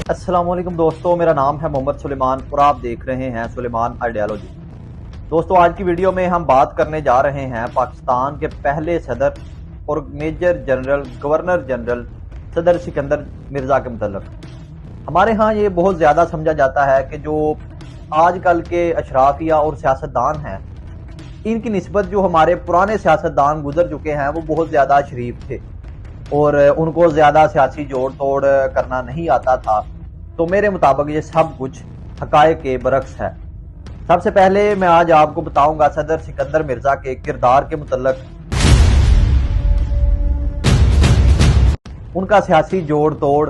अस्सलाम वालेकुम दोस्तों, मेरा नाम है मोहम्मद सुलेमान और आप देख रहे हैं सुलेमान आइडियोलॉजी। दोस्तों, आज की वीडियो में हम बात करने जा रहे हैं पाकिस्तान के पहले सदर और मेजर जनरल गवर्नर जनरल सदर सिकंदर मिर्ज़ा के मुतल्लिक़। हमारे यहाँ ये बहुत ज़्यादा समझा जाता है कि जो आजकल के अशराफिया और सियासतदान हैं, इनकी निस्बत जो हमारे पुराने सियासतदान गुजर चुके हैं वो बहुत ज़्यादा शरीफ थे और उनको ज़्यादा सियासी जोड़ तोड़ करना नहीं आता था। तो मेरे मुताबिक ये सब कुछ हकायक के बरक्स है। सबसे पहले मैं आज आपको बताऊंगा सदर सिकंदर मिर्जा के किरदार के मुतल्लिक, उनका सियासी जोड़ तोड़।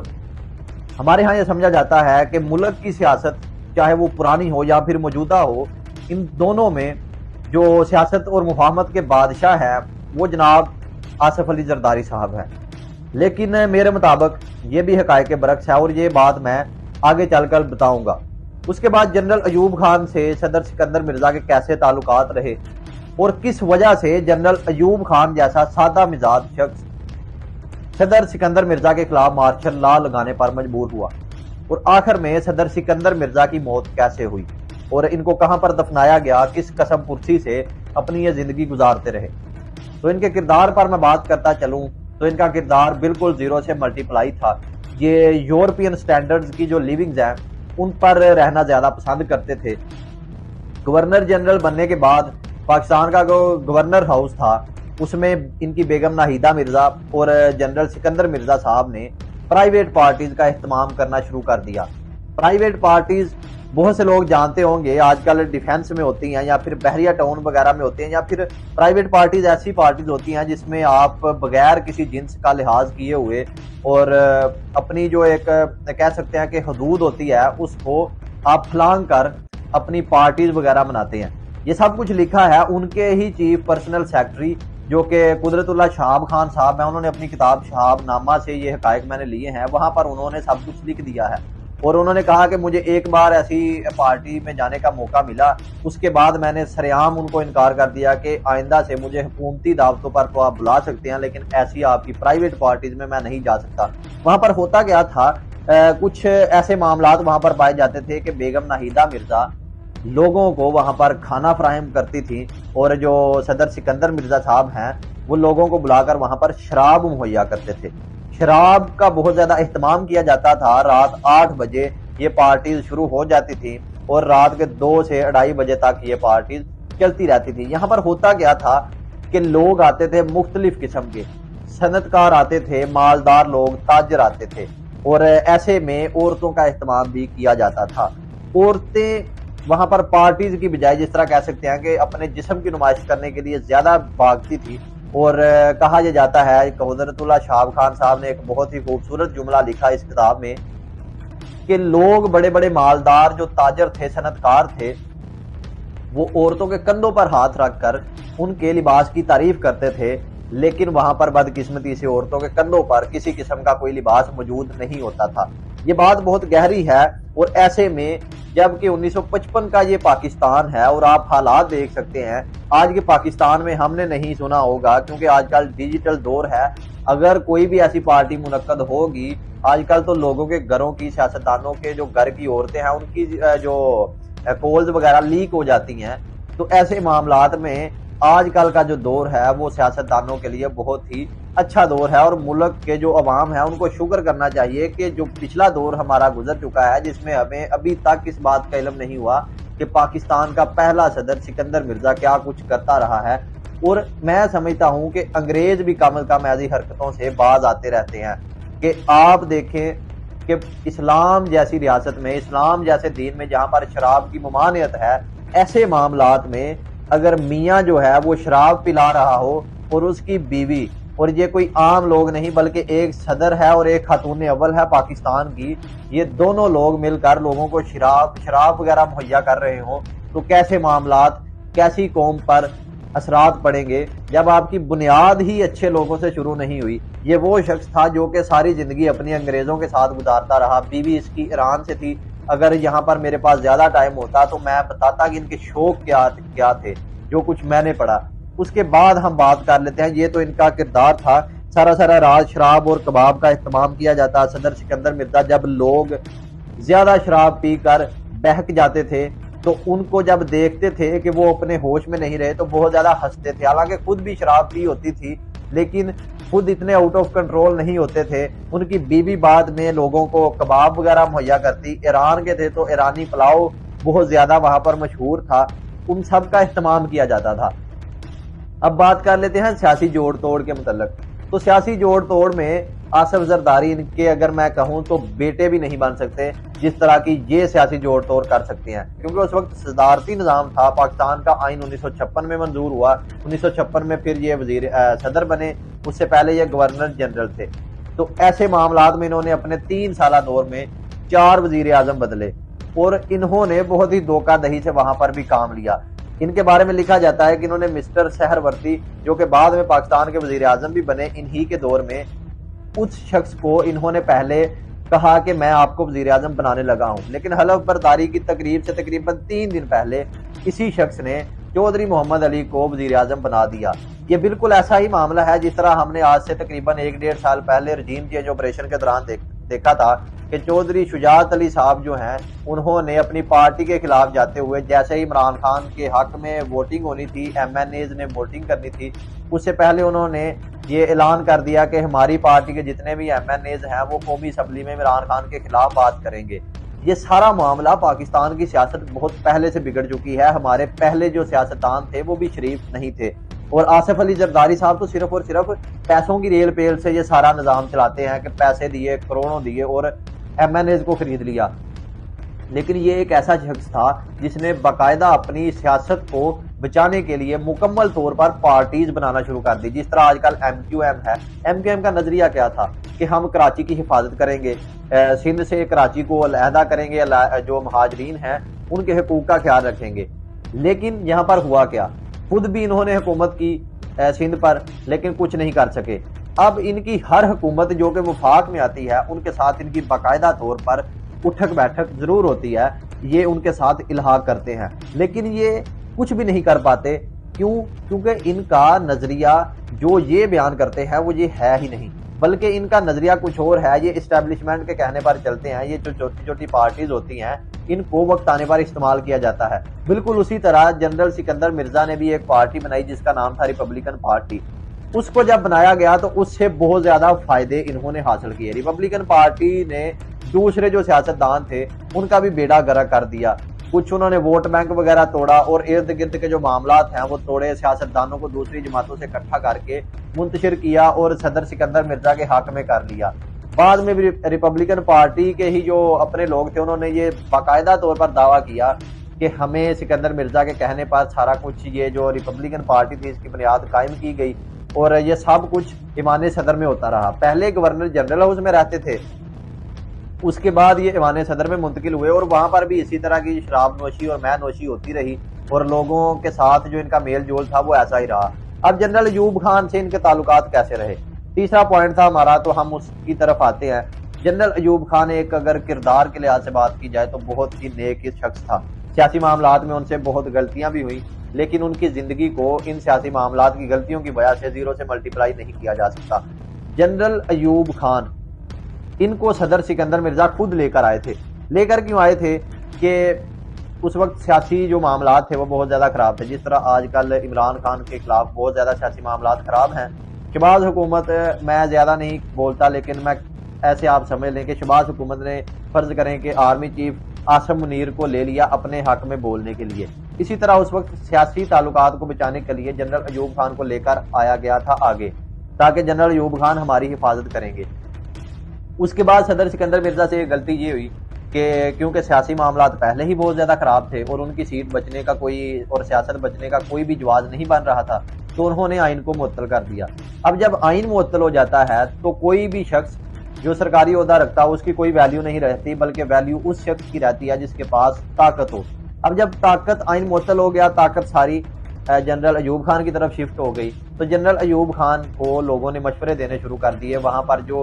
हमारे यहाँ ये समझा जाता है कि मुल्क की सियासत चाहे वो पुरानी हो या फिर मौजूदा हो, इन दोनों में जो सियासत और मुफाहमत के बादशाह है वो जनाब आसिफ अली जरदारी साहब है। लेकिन मेरे मुताबिक ये भी हकायक के बरक्स है और ये बात मैं आगे चलकर बताऊंगा। उसके बाद जनरल अयूब खान से सदर सिकंदर मिर्जा के कैसे ताल्लुकात रहे और किस वजह से जनरल अयूब खान जैसा सादा मिजाज शख्स सदर सिकंदर मिर्जा के खिलाफ मार्शल लॉ लगाने पर मजबूर हुआ और आखिर में सदर सिकंदर मिर्जा की मौत कैसे हुई और इनको कहां पर दफनाया गया, किस कसम पुरसी से अपनी ये जिंदगी गुजारते रहे। तो इनके किरदार पर मैं बात करता चलूं तो इनका किरदार बिल्कुल जीरो से मल्टीप्लाई था। ये यूरोपियन स्टैंडर्ड्स की जो लिविंग्स हैं उन पर रहना ज्यादा पसंद करते थे। गवर्नर जनरल बनने के बाद पाकिस्तान का जो गवर्नर हाउस था उसमें इनकी बेगम नाहिदा मिर्जा और जनरल सिकंदर मिर्जा साहब ने प्राइवेट पार्टीज का इस्तेमाल करना शुरू कर दिया। प्राइवेट पार्टीज बहुत से लोग जानते होंगे आजकल डिफेंस में होती हैं या फिर बहरिया टाउन वगैरह में होती हैं, या फिर प्राइवेट पार्टीज ऐसी पार्टीज होती हैं जिसमें आप बगैर किसी जिन्स का लिहाज किए हुए और अपनी जो एक कह सकते हैं कि हदूद होती है उसको आप फलांग कर अपनी पार्टीज वगैरह बनाते हैं। ये सब कुछ लिखा है उनके ही चीफ पर्सनल सेक्रेटरी जो कि कुदरतुल्लाह शहाब खान साहब हैं। उन्होंने अपनी किताब शहाब नामा से ये हकायक मैंने लिए हैं, वहां पर उन्होंने सब कुछ लिख दिया है और उन्होंने कहा कि मुझे एक बार ऐसी पार्टी में जाने का मौका मिला, उसके बाद मैंने सरेआम उनको इनकार कर दिया कि आइंदा से मुझे हुकूमती दावतों पर तो आप बुला सकते हैं लेकिन ऐसी आपकी प्राइवेट पार्टीज में मैं नहीं जा सकता। वहां पर होता क्या था, कुछ ऐसे मामलात वहां पर पाए जाते थे कि बेगम नाहिदा मिर्जा लोगों को वहां पर खाना फराहम करती थी और जो सदर सिकंदर मिर्जा साहब हैं वो लोगों को बुलाकर वहां पर शराब मुहैया करते थे। शराब का बहुत ज्यादा इस्तेमाल किया जाता था। रात 8 बजे ये पार्टीज शुरू हो जाती थी और रात के 2 से 2:30 बजे तक ये पार्टीज चलती रहती थी। यहाँ पर होता क्या था कि लोग आते थे मुख्तलिफ किस्म के, सनतकार आते थे, मालदार लोग, ताजर आते थे और ऐसे में औरतों का इस्तेमाल भी किया जाता था। औरतें वहां पर पार्टीज की बजाय जिस तरह कह सकते हैं कि अपने जिस्म की नुमाइश करने के लिए ज्यादा भागती थी और कहा यह जाता है कुदरतुल्लाह शहाब खान साहब ने एक बहुत ही खूबसूरत जुमला लिखा इस किताब में कि लोग बड़े बड़े मालदार जो ताजर थे, सनतकार थे, वो औरतों के कंधों पर हाथ रखकर उनके लिबास की तारीफ करते थे, लेकिन वहां पर बदकिस्मती से औरतों के कंधों पर किसी किस्म का कोई लिबास मौजूद नहीं होता था। ये बात बहुत गहरी है और ऐसे में जबकि 1955 का ये पाकिस्तान है और आप हालात देख सकते हैं आज के पाकिस्तान में, हमने नहीं सुना होगा क्योंकि आजकल डिजिटल दौर है। अगर कोई भी ऐसी पार्टी मुनक्कद होगी आजकल तो लोगों के घरों की, सियासतदानों के जो घर की औरतें हैं उनकी जो कॉल्स वगैरह लीक हो जाती हैं। तो ऐसे मामलात में आजकल का जो दौर है वो सियासतदानों के लिए बहुत ही अच्छा दौर है और मुल्क के जो अवाम है उनको शुक्र करना चाहिए कि जो पिछला दौर हमारा गुजर चुका है जिसमें हमें अभी तक इस बात का इल्म नहीं हुआ कि पाकिस्तान का पहला सदर सिकंदर मिर्जा क्या कुछ करता रहा है। और मैं समझता हूं कि अंग्रेज भी कम अज कम ऐसी हरकतों से बाज आते रहते हैं कि आप देखें कि इस्लाम जैसी रियासत में, इस्लाम जैसे दीन में जहां पर शराब की ममानियत है, ऐसे मामलात में अगर मियाँ जो है वो शराब पिला रहा हो और उसकी बीवी, और ये कोई आम लोग नहीं बल्कि एक सदर है और एक खातून अव्वल है पाकिस्तान की, ये दोनों लोग मिलकर लोगों को शराब वगैरह मुहैया कर रहे हो, तो कैसे मामलात, कैसी कौम पर असरात पड़ेंगे जब आपकी बुनियाद ही अच्छे लोगों से शुरू नहीं हुई। ये वो शख्स था जो कि सारी जिंदगी अपनी अंग्रेजों के साथ गुजारता रहा। बीवी इसकी ईरान से थी। अगर यहाँ पर मेरे पास ज्यादा टाइम होता तो मैं बताता कि इनके शौक क्या थे, जो कुछ मैंने पढ़ा। उसके बाद हम बात कर लेते हैं। ये तो इनका किरदार था। सारा रात शराब और कबाब का इस्तेमाल किया जाता। सदर सिकंदर मिर्जा जब लोग ज्यादा शराब पी कर बहक जाते थे, तो उनको जब देखते थे कि वो अपने होश में नहीं रहे तो बहुत ज्यादा हंसते थे। हालांकि खुद भी शराब पी होती थी, लेकिन खुद इतने आउट ऑफ कंट्रोल नहीं होते थे। उनकी बीवी बाद में लोगों को कबाब वगैरह मुहैया करती। ईरान के थे तो ईरानी पुलाव बहुत ज्यादा वहां पर मशहूर था, उन सब का इस्तेमाल किया जाता था। अब बात कर लेते हैं सियासी जोड़ तोड़ के मुतल्लक। तो सियासी जोड़ तोड़ में आसिफ जरदारी, इनके अगर मैं कहूं तो बेटे भी नहीं बन सकते जिस तरह की ये सियासी जोड़ तोड़ कर सकते हैं, क्योंकि उस वक्त सदारती निजाम था। पाकिस्तान का आइन 1956 में मंजूर हुआ, 1956 में फिर ये वजीर सदर बने, उससे पहले ये गवर्नर जनरल थे। तो ऐसे मामलात में इन्होंने अपने 3 साल दौर में 4 वजीर आजम बदले और इन्होंने बहुत ही धोखाधड़ी से वहां पर भी काम लिया। इनके बारे में लिखा जाता है कि इन्होंने मिस्टर सहरवर्ती, जो कि बाद में पाकिस्तान के वजीर आजम भी बने, इन्हीं के दौर में उस शख्स को इन्होंने पहले कहा कि मैं आपको वजीर आजम बनाने लगा हूं, लेकिन हलफ बर्दारी की तकरीब से तकरीबन 3 दिन पहले इसी शख्स ने चौधरी मोहम्मद अली को वजीर आजम बना दिया। ये बिल्कुल ऐसा ही मामला है जिस तरह हमने आज से तकरीबन 1-1.5 साल पहले रजीम चेंज ऑपरेशन के दौरान देखा था कि चौधरी शुजात अली साहब जो हैं, उन्होंने अपनी पार्टी के खिलाफ जाते हुए, जैसे ही इमरान खान के हक में वोटिंग होनी थी, MNAs ने वोटिंग करनी थी, उससे पहले उन्होंने ये ऐलान कर दिया कि हमारी पार्टी के जितने भी MNAs हैं वो कौमी असम्बली में इमरान खान के खिलाफ बात करेंगे। ये सारा मामला पाकिस्तान की सियासत बहुत पहले से बिगड़ चुकी है। हमारे पहले जो सियासतदान थे वो भी शरीफ नहीं थे, और आसिफ अली जरदारी साहब तो सिर्फ और सिर्फ पैसों की रेल पेल से ये सारा निजाम चलाते हैं कि पैसे दिए, करोड़ों दिए और MNAs को खरीद लिया। लेकिन ये एक ऐसा शख्स था जिसने बाकायदा अपनी सियासत को बचाने के लिए मुकम्मल तौर पर पार्टीज बनाना शुरू कर दी। जिस तरह आजकल MQM है, MQM का नजरिया क्या था कि हम कराची की हिफाजत करेंगे, सिंध से कराची को अलहदा करेंगे, जो महाजरीन हैं उनके हकूक का ख्याल रखेंगे। लेकिन यहाँ पर हुआ क्या, खुद भी इन्होंने हुकूमत की सिंध पर, लेकिन कुछ नहीं कर सके। अब इनकी हर हुकूमत जो कि वफाक में आती है, उनके साथ इनकी बाकायदा तौर पर उठक बैठक जरूर होती है, ये उनके साथ इल्हाक करते हैं, लेकिन ये कुछ भी नहीं कर पाते। क्यों? क्योंकि इनका नजरिया जो ये बयान करते हैं वो ये है ही नहीं, बल्कि इनका नजरिया कुछ और है। ये इस्टेब्लिशमेंट के कहने पर चलते हैं। ये जो छोटी छोटी पार्टीज होती हैं, इनको वक्त आने पर इस्तेमाल किया जाता है। बिल्कुल उसी तरह जनरल सिकंदर मिर्जा ने भी एक पार्टी बनाई जिसका नाम था रिपब्लिकन पार्टी। उसको जब बनाया गया तो उससे बहुत ज्यादा फायदे इन्होंने हासिल किए। रिपब्लिकन पार्टी ने दूसरे जो सियासतदान थे उनका भी बेड़ा गर्क कर दिया। कुछ उन्होंने वोट बैंक वगैरह तोड़ा और इर्द गिर्द के जो मामलात हैं वो तोड़े, सियासतदानों को दूसरी जमातों से इकट्ठा करके मुंतशिर किया और सदर सिकंदर मिर्जा के हक में कर लिया। बाद में भी रिपब्लिकन पार्टी के ही जो अपने लोग थे उन्होंने ये बाकायदा तौर पर दावा किया कि हमें सिकंदर मिर्जा के कहने पर सारा कुछ, ये जो रिपब्लिकन पार्टी थी इसकी बुनियाद कायम की गई और ये सब कुछ ईवान सदर में होता रहा। पहले गवर्नर जनरल हाउस में रहते थे, उसके बाद ये ईवान सदर में मुंतकिल हुए और वहां पर भी इसी तरह की शराब नोशी और मै नोशी होती रही और लोगों के साथ जो इनका मेल जोल था वो ऐसा ही रहा। अब जनरल अयूब खान से इनके ताल्लुकात कैसे रहे, तीसरा पॉइंट था हमारा, तो हम उसकी तरफ आते हैं। जनरल अयूब खान एक अगर किरदार के लिहाज से बात की जाए तो बहुत ही नेक शख्स था। सियासी मामलात में उनसे बहुत गलतियां भी हुई, लेकिन उनकी जिंदगी को इन सियासी मामलात की गलतियों की वजह से 0 से मल्टीप्लाई नहीं किया जा सकता। जनरल अयूब खान, इनको सदर सिकंदर मिर्जा खुद लेकर आए थे। लेकर क्यों आए थे कि उस वक्त सियासी जो मामलात थे वो बहुत ज्यादा खराब थे। जिस तरह आजकल इमरान खान के खिलाफ बहुत ज्यादा सियासी मामलात खराब हैं। शहबाज हुकूमत, मैं ज्यादा नहीं बोलता लेकिन मैं ऐसे आप समझ लें कि शहबाज हुकूमत ने फर्ज करें कि आर्मी चीफ आसम मुनीर को ले लिया अपने हक में बोलने के लिए। इसी तरह उस वक्त सियासी ताल्लुकात को बचाने के लिए जनरल अयूब खान को लेकर आया गया था आगे, ताकि जनरल अयूब खान हमारी हिफाजत करेंगे। उसके बाद सदर सिकंदर मिर्जा से गलती ये हुई कि क्योंकि सियासी मामलात पहले ही बहुत ज्यादा खराब थे और उनकी सीट बचने का कोई और सियासत बचने का कोई भी जवाब नहीं बन रहा था, तो उन्होंने आइन को मुअत्तल कर दिया। अब जब आइन मुअत्तल हो जाता है तो कोई भी शख्स जो सरकारी ओहदा रखता है उसकी कोई वैल्यू नहीं रहती, बल्कि वैल्यू उस शख्स की रहती है जिसके पास ताकत हो। अब जब ताकत, आइन मुअत्तल हो गया, ताकत सारी जनरल अयूब खान की तरफ शिफ्ट हो गई, तो जनरल अयूब खान को लोगों ने मशवरे देने शुरू कर दिए। वहां पर जो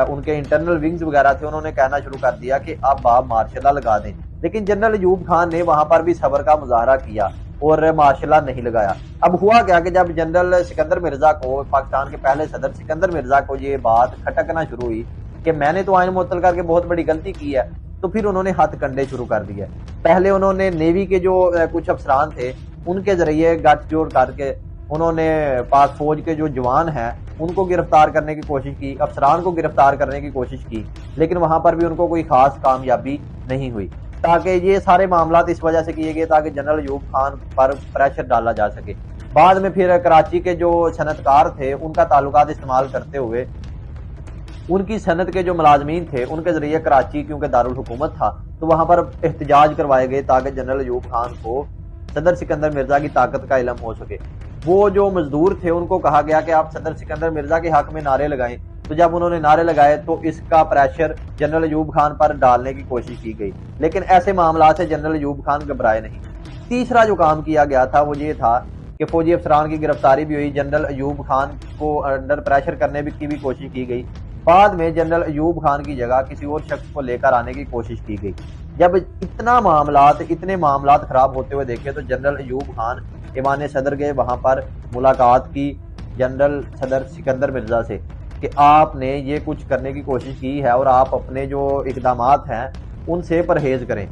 उनके इंटरनल विंग्स वगैरह थे उन्होंने कहना शुरू कर दिया कि अब आप मार्शल लगा दें, लेकिन जनरल अयूब खान ने वहां पर भी सब्र का मुजाहरा किया और मार्शल नहीं लगाया। अब हुआ क्या कि जब जनरल सिकंदर मिर्जा को, पाकिस्तान के पहले सदर सिकंदर मिर्जा को ये बात खटकना शुरू हुई कि मैंने तो आइन मुअत्तल करके बहुत बड़ी गलती की है, تو پھر انہوں نے ہاتھ کنڈے شروع کر دیا۔ پہلے انہوں نے نیوی کے جو کچھ افسران تھے ان کے ذریعے گٹھ جوڑ کر کے انہوں نے پاک فوج کے جو جوان ہیں ان کو گرفتار کرنے کی کوشش کی، افسران کو گرفتار کرنے کی کوشش کی، لیکن وہاں پر بھی ان کو کوئی خاص کامیابی نہیں ہوئی۔ تاکہ یہ سارے معاملات اس وجہ سے کیے گئے تاکہ جنرل ایوب خان پر پریشر ڈالا جا سکے۔ بعد میں پھر کراچی کے جو صنعت کار تھے ان کا تعلقات استعمال کرتے ہوئے ان کی صنعت کے جو ملازمین تھے ان کے ذریعے کراچی کیونکہ دارالحکومت تھا تو وہاں پر احتجاج کروائے گئے تاکہ جنرل ایوب خان کو صدر سکندر مرزا کی طاقت کا علم ہو سکے۔ وہ جو مزدور تھے ان کو کہا گیا کہ آپ صدر سکندر مرزا کے حق میں نعرے لگائیں، تو جب انہوں نے نعرے لگائے تو اس کا پریشر جنرل ایوب خان پر ڈالنے کی کوشش کی گئی، لیکن ایسے معاملات سے جنرل ایوب خان گھبرائے نہیں۔ تیسرا جو کام کیا گیا تھا وہ یہ تھا کہ فوجی افسران کی گرفتاری بھی ہوئی، جنرل ایوب خان کو انڈر پریشر کرنے کی بھی کوشش کی گئی۔ بعد میں جنرل ایوب خان کی جگہ کسی اور شخص کو لے کر آنے کی کوشش کی گئی۔ جب اتنے معاملات خراب ہوتے ہوئے دیکھے تو جنرل ایوب خان ایوان صدر گئے، وہاں پر ملاقات کی جنرل صدر سکندر مرزا سے کہ آپ نے یہ کچھ کرنے کی کوشش کی ہے اور آپ اپنے جو اقدامات ہیں ان سے پرہیز کریں۔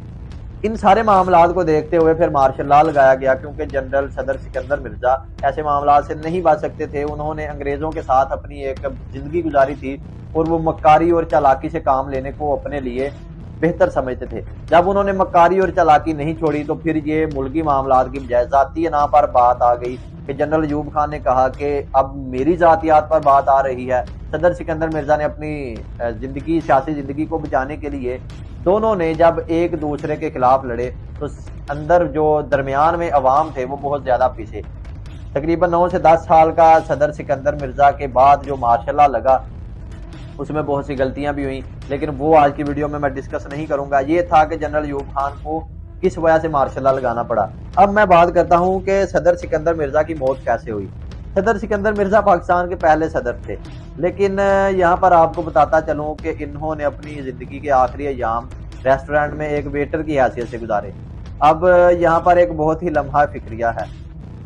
ان سارے معاملات کو دیکھتے ہوئے پھر مارشل لا لگایا گیا، کیونکہ جنرل صدر سکندر مرزا ایسے معاملات سے نہیں بچ سکتے تھے۔ انہوں نے انگریزوں کے ساتھ اپنی ایک زندگی گزاری تھی اور وہ مکاری اور چالاکی سے کام لینے کو اپنے لیے بہتر سمجھتے تھے۔ جب انہوں نے مکاری اور چالاکی نہیں چھوڑی تو پھر یہ ملکی معاملات کی بجائے ذاتی انا پر بات آ گئی کہ جنرل ایوب خان نے کہا کہ اب میری ذاتیات پر بات آ رہی ہے۔ صدر سکندر مرزا نے اپنی سیاسی زندگی کو بچانے کے لیے دونوں نے جب ایک دوسرے کے خلاف لڑے تو اندر جو درمیان میں عوام تھے وہ بہت زیادہ پیچھے۔ تقریباً 9 سے 10 سال کا صدر سکندر مرزا کے بعد جو مارشل لا لگا اس میں بہت سی غلطیاں بھی ہوئیں، لیکن وہ آج کی ویڈیو میں ڈسکس نہیں کروں گا۔ یہ تھا کہ جنرل ایوب خان کو کس وجہ سے مارشل لا لگانا پڑا۔ اب میں بات کرتا ہوں کہ صدر سکندر مرزا کی موت کیسے ہوئی۔ صدر سکندر مرزا پاکستان کے پہلے صدر تھے، لیکن یہاں پر آپ کو بتاتا چلوں کہ انہوں نے اپنی زندگی کے آخری ایام ریسٹورینٹ میں ایک ویٹر کی حیثیت سے گزارے۔ اب یہاں پر ایک بہت ہی لمحہ فکریہ ہے۔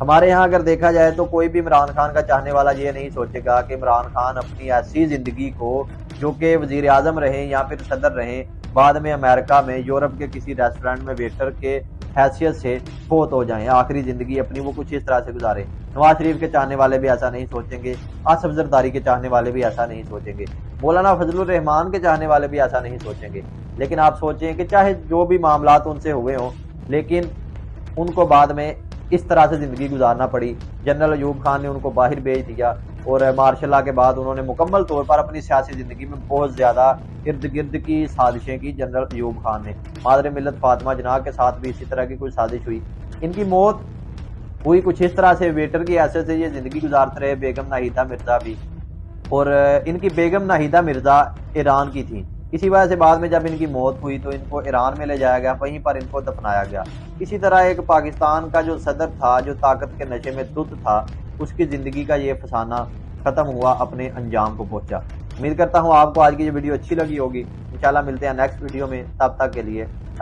ہمارے یہاں اگر دیکھا جائے تو کوئی بھی عمران خان کا چاہنے والا یہ نہیں سوچے گا کہ عمران خان اپنی ایسی زندگی کو جو کہ وزیر اعظم رہے یا پھر صدر رہے، بعد میں امریکہ میں یورپ کے کسی ریسٹورینٹ میں ویٹر کے حیثیت سے فوت ہو جائیں، آخری زندگی اپنی وہ کچھ اس طرح سے گزارے۔ نواز شریف کے چاہنے والے بھی ایسا نہیں سوچیں گے، آصف زرداری کے چاہنے والے بھی ایسا نہیں سوچیں گے، مولانا فضل الرحمان کے چاہنے والے بھی ایسا نہیں سوچیں گے۔ لیکن آپ سوچیں کہ چاہے جو بھی معاملات ان سے ہوئے ہوں لیکن ان کو بعد میں اس طرح سے زندگی گزارنا پڑی۔ جنرل ایوب خان نے ان کو باہر بھیج دیا اور مارشل لا کے بعد انہوں نے مکمل طور پر اپنی سیاسی زندگی میں بہت زیادہ ارد گرد کی سازشیں کی۔ جنرل ایوب خان نے مادر ملت فاطمہ جناح کے ساتھ بھی اسی طرح کی کوئی سازش ہوئی۔ ان کی موت ہوئی کچھ اس طرح سے، ویٹر کی حیثیت سے یہ زندگی گزارتے رہے۔ بیگم ناہیدہ مرزا بھی، اور ان کی بیگم ناہیدہ مرزا ایران کی تھیں۔ اسی وجہ سے بعد میں جب ان کی موت ہوئی تو ان کو ایران میں لے جایا گیا، وہیں پر ان کو دفنایا گیا۔ اسی طرح ایک پاکستان کا جو صدر تھا جو طاقت کے نشے میں دھت تھا، اس کی زندگی کا یہ فسانہ ختم ہوا، اپنے انجام کو پہنچا۔ امید کرتا ہوں آپ کو آج کی یہ ویڈیو اچھی لگی ہوگی۔ انشاءاللہ ملتے ہیں نیکسٹ ویڈیو میں، تب تک کے لیے